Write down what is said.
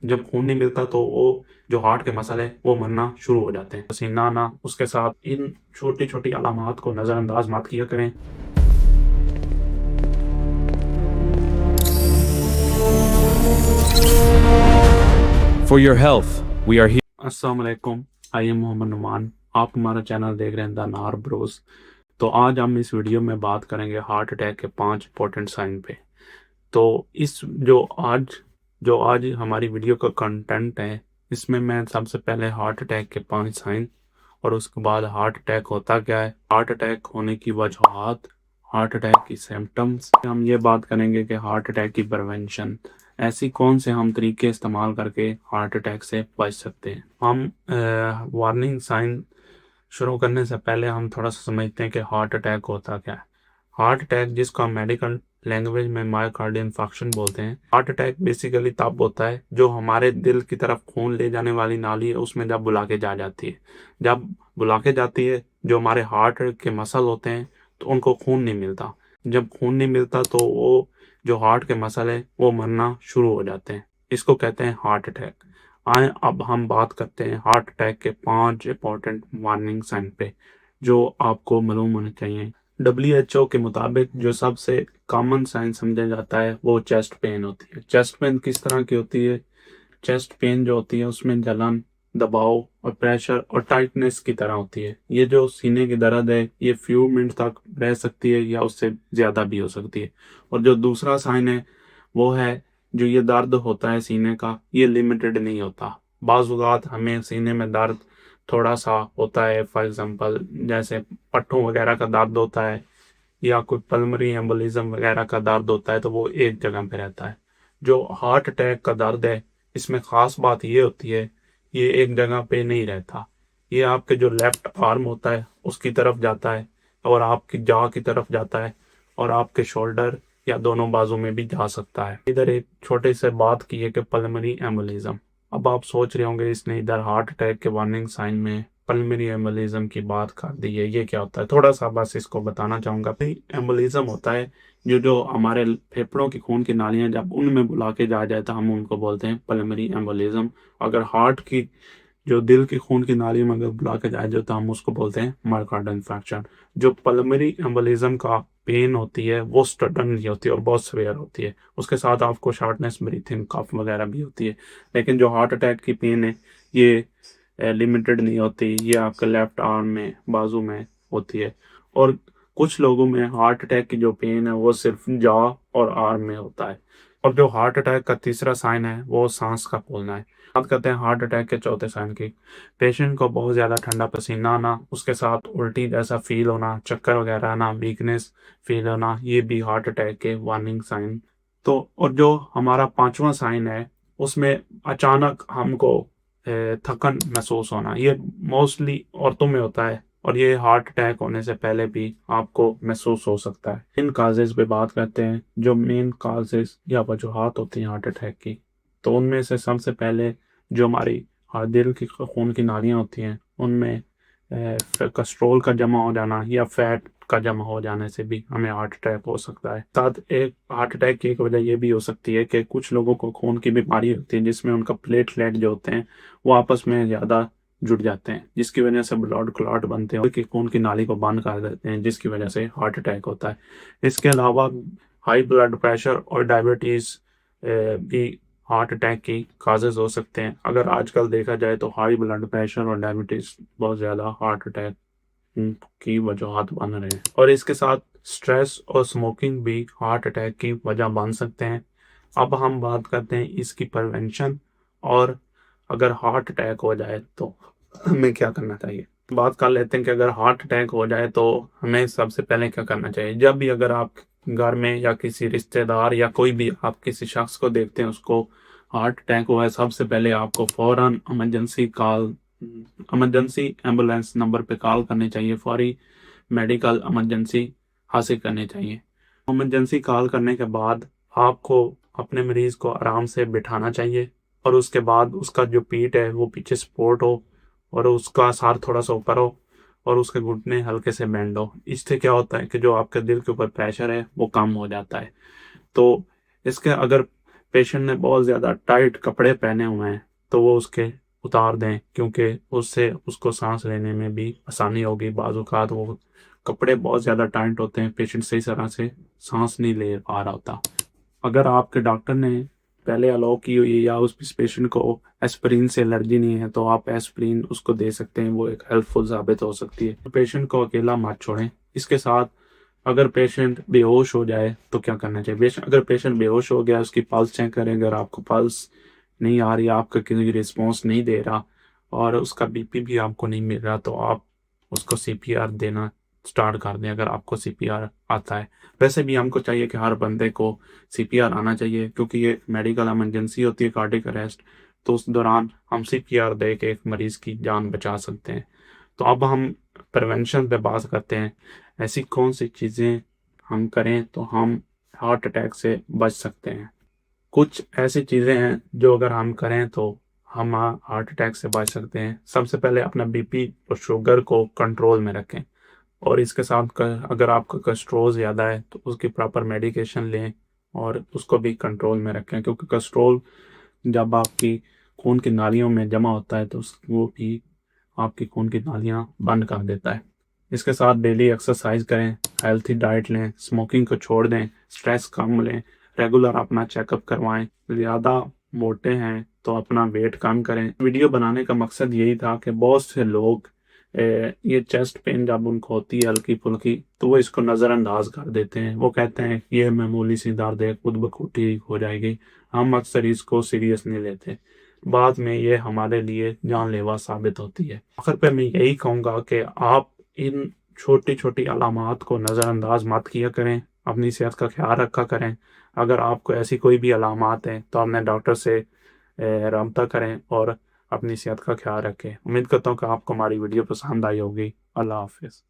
जब खून नहीं मिलता तो वो जो हार्ट के मसल है वो मरना शुरू हो जाते हैं। पसीना आना, उसके साथ इन छोटी छोटी अलामात को नज़रअंदाज मत किया करें। For your health, we are here. अस्सलाम वालेकुम, आई एम मोहम्मद नुमान। आप हमारा चैनल देख रहे हैं द नार ब्रोस। तो आज हम इस वीडियो में बात करेंगे हार्ट अटैक के 5 इंपॉर्टेंट साइन पे। तो इस जो आज हमारी वीडियो का कंटेंट है, इसमें मैं सबसे पहले हार्ट अटैक के 5 साइन और उसके बाद हार्ट अटैक होता क्या है, हार्ट अटैक होने की वजूहात, हार्ट अटैक की सिम्टम्स, हम ये बात करेंगे कि हार्ट अटैक की प्रिवेंशन, ऐसी कौन से हम तरीके इस्तेमाल करके हार्ट अटैक से बच सकते हैं। हम वार्निंग साइन शुरू करने से पहले हम थोड़ा सा समझते हैं कि हार्ट अटैक होता क्या है। हार्ट अटैक, जिसको हम मेडिकल लैंग्वेज में मायोकार्डियल इंफार्क्शन बोलते हैं, हार्ट अटैक बेसिकली तब होता है जो हमारे दिल की तरफ खून ले जाने वाली नाली है उसमें जब बुला के जा जाती है। जब बुला के जाती है, जो हमारे हार्ट के मसल होते हैं तो उनको खून नहीं मिलता। जब खून नहीं मिलता तो वो जो हार्ट के मसल है वो मरना शुरू हो जाते हैं। इसको कहते हैं हार्ट अटैक। आए अब हम बात करते हैं हार्ट अटैक के 5 इंपॉर्टेंट वार्निंग साइन पे जो आपको मालूम होने चाहिए। WHO के मुताबिक जो सबसे कॉमन साइन समझा जाता है वो चेस्ट पेन होती है। चेस्ट पेन किस तरह की होती है? चेस्ट पेन जो होती है उसमें जलन, दबाव और प्रेशर और टाइटनेस की तरह होती है। ये जो सीने की दर्द है ये फ्यू मिनट तक रह सकती है या उससे ज़्यादा भी हो सकती है। और जो दूसरा साइन है वो है, जो ये दर्द होता है सीने का, ये लिमिटेड नहीं होता। बाज़ औक़ात हमें सीने में दर्द थोड़ा सा होता है, फॉर एग्जांपल जैसे पट्टों वगैरह का दर्द होता है या कोई पल्मोनरी एम्बोलिज्म वगैरह का दर्द होता है, तो वो एक जगह पे रहता है। जो हार्ट अटैक का दर्द है, इसमें ख़ास बात ये होती है, ये एक जगह पे नहीं रहता। ये आपके जो लेफ्ट आर्म होता है उसकी तरफ जाता है और आपकी जाह की तरफ जाता है और आपके शोल्डर या दोनों बाजू में भी जा सकता है। इधर एक छोटे से बात की है कि पल्मोनरी एम्बोलिज्म। अब आप सोच रहे होंगे इसने इधर हार्ट अटैक के वार्निंग साइन में पल्मोनरी एम्बोलिज्म की बात कर दी है, ये क्या होता है? थोड़ा सा बस इसको बताना चाहूँगा। एम्बोलिज्म होता है जो जो हमारे फेफड़ों की खून की नालियां जब उनमें बुला के जा जाए तो हम उनको बोलते हैं पल्मोनरी एम्बोलिज्म। अगर हार्ट की जो दिल की खून की नाली में अगर बुला के जाए जो तो हम उसको बोलते हैं मायोकार्डियल इंफार्क्शन। जो पल्मोनरी एम्बोलिज्म का पेन होती है वो सडन नहीं होती और बहुत सवेयर होती है। उसके साथ आपको शॉर्टनेस ब्रीथिंग, कफ वगैरह भी होती है। लेकिन जो हार्ट अटैक की पेन है ये लिमिटेड नहीं होती, ये आपके लेफ्ट आर्म में, बाजू में होती है। और कुछ लोगों में हार्ट अटैक की जो पेन है वो सिर्फ जॉ और आर्म में होता है। और जो हार्ट अटैक का तीसरा साइन है वो सांस का फूलना है। बात करते हैं हार्ट अटैक के चौथे साइन की। पेशेंट को बहुत ज़्यादा ठंडा पसीना आना, उसके साथ उल्टी जैसा फील होना, चक्कर वगैरह आना, वीकनेस फील होना, ये भी हार्ट अटैक के वार्निंग साइन। तो और जो हमारा पांचवा साइन है उसमें अचानक हमको थकन महसूस होना, ये मोस्टली औरतों में होता है और ये हार्ट अटैक होने से पहले भी आपको महसूस हो सकता है। इन काजेज पे बात करते हैं, जो मेन काजेज या वजूहात होती हैं हार्ट अटैक की। तो उनमें से सबसे पहले जो हमारी दिल की खून की नालियाँ होती हैं उनमें कोलेस्ट्रॉल का जमा हो जाना या फैट का जमा हो जाने से भी हमें हार्ट अटैक हो सकता है। साथ एक हार्ट अटैक की एक वजह ये भी हो सकती है कि कुछ लोगों को खून की बीमारी होती है जिसमें उनका प्लेटलेट जो होते हैं वो आपस में ज़्यादा जुड़ जाते हैं, जिसकी वजह से ब्लड क्लॉट बनते हैं कि खून की नाली को बंद कर देते हैं, जिसकी वजह से हार्ट अटैक होता है। इसके अलावा हाई ब्लड प्रेशर और डायबिटीज़ भी हार्ट अटैक की काजेज हो सकते हैं। अगर आजकल देखा जाए तो हाई ब्लड प्रेशर और डायबिटीज़ बहुत ज़्यादा हार्ट अटैक की वजूहत बन रहे हैं। और इसके साथ स्ट्रेस और स्मोकिंग भी हार्ट अटैक की वजह बन सकते हैं। अब हम बात करते हैं इसकी प्रिवेंशन और अगर हार्ट अटैक हो जाए तो हमें क्या करना चाहिए। बात कर लेते हैं कि अगर हार्ट अटैक हो जाए तो हमें सबसे पहले क्या करना चाहिए। जब भी अगर आप घर में या किसी रिश्तेदार या कोई भी आप किसी शख्स को देखते हैं उसको हार्ट अटैक हुआ है, सबसे पहले आपको फौरन इमरजेंसी एम्बुलेंस नंबर पे कॉल करनी चाहिए, फौरी मेडिकल इमरजेंसी हासिल करनी चाहिए। इमरजेंसी कॉल करने के बाद आपको अपने मरीज़ को आराम से बिठाना चाहिए और उसके बाद उसका जो पीठ है वो पीछे सपोर्ट हो और उसका सर थोड़ा सा ऊपर हो और उसके घुटने हल्के से बेंड हो। इससे क्या होता है कि जो आपके दिल के ऊपर प्रेशर है वो कम हो जाता है। तो इसके अगर पेशेंट ने बहुत ज़्यादा टाइट कपड़े पहने हुए हैं तो वो उसके उतार दें, क्योंकि उससे उसको सांस लेने में भी आसानी होगी। बाज़ औक़ात वो कपड़े बहुत ज़्यादा टाइट होते हैं, पेशेंट सही तरह से सांस नहीं ले पा रहा होता। अगर आपके डॉक्टर ने पहले अलाउ की हुई है या उस पेशेंट को एस्पिरिन से एलर्जी नहीं है तो आप एस्पिरिन उसको दे सकते हैं, वो एक हेल्पफुल साबित हो सकती है। पेशेंट को अकेला मत छोड़ें। इसके साथ अगर पेशेंट बेहोश हो जाए तो क्या करना चाहिए? अगर पेशेंट बेहोश हो गया, उसकी पल्स चेक करें। अगर आपको पल्स नहीं आ रही, आपका किसी रिस्पॉन्स नहीं दे रहा और उसका बीपी भी आपको नहीं मिल रहा, तो आप उसको सीपीआर देना स्टार्ट कर दें, अगर आपको सीपीआर आता है। वैसे भी हमको चाहिए कि हर बंदे को सीपीआर आना चाहिए, क्योंकि ये मेडिकल इमरजेंसी होती है, कार्डियक अरेस्ट, तो उस दौरान हम सीपीआर दे के एक मरीज की जान बचा सकते हैं। तो अब हम प्रिवेंशन पे बात करते हैं। ऐसी कौन सी चीज़ें हम करें तो हम हार्ट अटैक से बच सकते हैं? कुछ ऐसी चीज़ें हैं जो अगर हम करें तो हम हार्ट अटैक से बच सकते हैं। सबसे पहले अपना बीपी और शुगर को कंट्रोल में रखें, और इसके साथ अगर आपका कोलेस्ट्रॉल ज़्यादा है तो उसकी प्रॉपर मेडिकेशन लें और उसको भी कंट्रोल में रखें, क्योंकि कोलेस्ट्रॉल जब आपकी खून की नालियों में जमा होता है तो वो भी आपकी खून की नालियाँ बंद कर देता है। इसके साथ डेली एक्सरसाइज करें, हेल्थी डाइट लें, स्मोकिंग को छोड़ दें, स्ट्रेस कम लें, रेगुलर अपना चेकअप करवाएं। ज़्यादा मोटे हैं तो अपना वेट कम करें। वीडियो बनाने का मकसद यही था कि बहुत से लोग ये चेस्ट पेन जब उनको होती है हल्की फुल्की तो वो इसको नज़रअंदाज कर देते हैं। वो कहते हैं ये मामूली सी दर्द है, खुद ब खुद ठीक हो जाएगी। हम अक्सर इसको सीरियस नहीं लेते, बाद में ये हमारे लिए जानलेवा साबित होती है। आखिर पे मैं यही कहूँगा कि आप इन छोटी छोटी अलामात को नज़रअंदाज मत किया करें, अपनी सेहत का ख्याल रखा करें। अगर आपको ऐसी कोई भी अलामात हैं तो अपने डॉक्टर से रब्ता करें और अपनी सेहत का ख्याल रखें। उम्मीद करता हूँ कि आपको हमारी वीडियो पसंद आई होगी। अल्लाह हाफिज़।